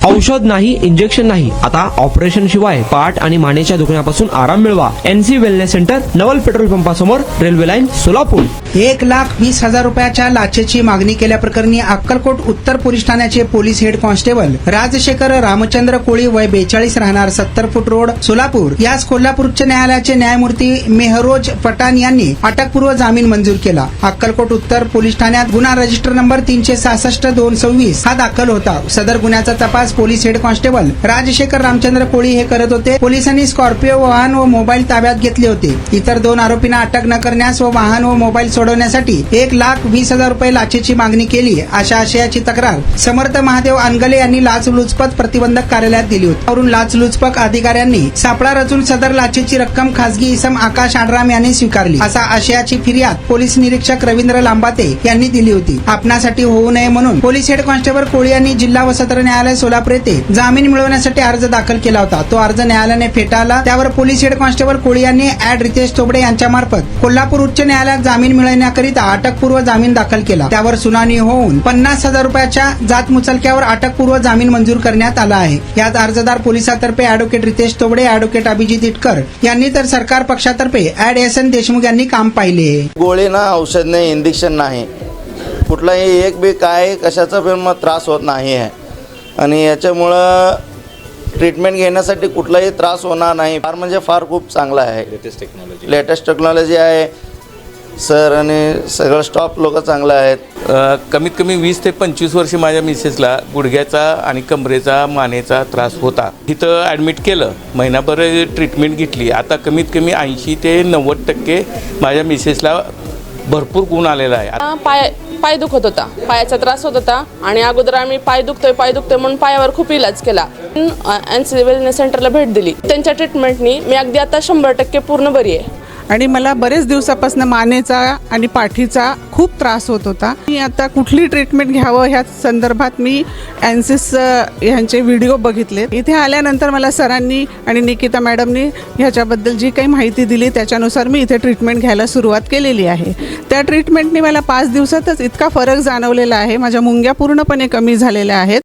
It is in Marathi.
औषध नाही, इंजेक्शन नाही, आता ऑपरेशन शिवाय पाठ आणि मानेच्या दुखण्यापासून आराम मिळवा. NC wellness centre, Naval petrol पंपासमोर, रेल्वे लाईन, सोलापूर. 1,20,000 रुपयाच्या लाचेची मागणी केल्याप्रकरणी अक्कलकोट उत्तर पोलीस ठाण्याचे police head constable Rajshekhar Ramchandra Koli वय 42 राहणार 70 फूट रोड सोलापूर यास कोल्हापूर उच्च न्यायालयाचे न्यायमूर्ती मेहरोज पठाण यांनी अटकपूर्व जामीन मंजूर केला. अक्कलकोट उत्तर पोलीस ठाण्यात गुन्हा रजिस्टर नंबर 366/226 हा दाखल होता. सदर गुन्ह्याचा तपास police head constable Rajshekhar Ramchandra Koli हे करत होते. पोलिसांनी स्कॉर्पिओ वाहन व मोबाईल ताब्यात घेतले होते. इतर 2 आरोपींना अटक न करण्यास व वाहन व मोबाईल सोडवण्यासाठी 1,20,000 रुपये लाचेची मागणी केली अशा आशयाची तक्रार समर्थ महादेव अनगले यांनी लाचलुचपत प्रतिबंधक कार्यालयात दिली होती. वरून लाचलुचपत अधिकाऱ्यांनी सापळा रचून सदर लाचेची रक्कम खासगी इसम आकाश आडराम यांनी स्वीकारली असा आशयाची फिर्याद पोलीस निरीक्षक रवींद्र लांबाते यांनी दिली होती. आपणासाठी होऊ नये म्हणून पोलीस हेड कॉन्स्टेबल कोळी यांनी जिल्हा व सत्र न्यायालय सोलापूर येथे जामीन मिळवण्यासाठी अर्ज दाखल केला होता. तो अर्ज न्यायालयाने फेटाळला. त्यावर पोलीस हेड कॉन्स्टेबल कोळी यांनी ऍड रितेश तोबडे यांच्या मार्फत कोल्हापूर उच्च न्यायालयात जामीन मिळवण्याकरिता अटकपूर्व जामीन दाखल केला. त्यावर सुनावणी होऊन 50,000 रुपयाच्या जात मुचलक्यावर अटकपूर्व जामीन मंजूर करण्यात आला आहे. यात अर्जदार पोलिसातर्फे ऍडव्होकेट रितेश तोबडे, ऍडव्होकेट अभिजित इटकर यांनी तर सरकार पक्षातर्फे ऍड SN देशमुख यांनी काम पाहिले. गोळी ना, औषध नाही, इंजेक्शन नाही, कुठलाही एक बी काय कशाचा पण मग त्रास होत नाही आहे आणि याच्यामुळं ट्रीटमेंट घेण्यासाठी कुठलाही त्रास होणार नाही. फार म्हणजे फार खूप चांगला आहे. लेटेस्ट टेक्नॉलॉजी आहे सर आणि सगळं स्टॉफ लोक चांगलं आहेत. कमीत कमी 20 ते 25 वर्ष माझ्या मिसेसला गुडघ्याचा आणि कमरेचा मानेचा त्रास होता. तिथं ॲडमिट केलं, महिनाभर ट्रीटमेंट घेतली. आता कमीत कमी 80 ते 90% माझ्या मिसेसला भरपूर गुण आलेला आहे. पाय दुखत होता, पायाचा त्रास होत होता आणि अगोदर आम्ही पाय दुखतोय म्हणून पायावर खूप इलाज केला. NC वेलनेस सेंटरला भेट दिली. त्यांच्या ट्रीटमेंटनी मी अगदी आता 100% पूर्ण बरी आहे. आणि मला बरेच दिवसापासून मानेचा आणि पाठीचा खूप त्रास होत होता. मी आता कुठली ट्रीटमेंट घ्यावं ह्या संदर्भात मी एनसिस ह्यांचे व्हिडिओ बघितले. इथे आल्यानंतर मला सरांनी आणि निकिता मॅडमनी ह्याच्याबद्दल जी काही माहिती दिली त्याच्यानुसार मी इथे ट्रीटमेंट घ्यायला सुरुवात केलेली आहे. त्या ट्रीटमेंटनी मला 5 दिवसातच इतका फरक जाणवलेला आहे. माझ्या मुंग्या पूर्णपणे कमी झालेल्या आहेत.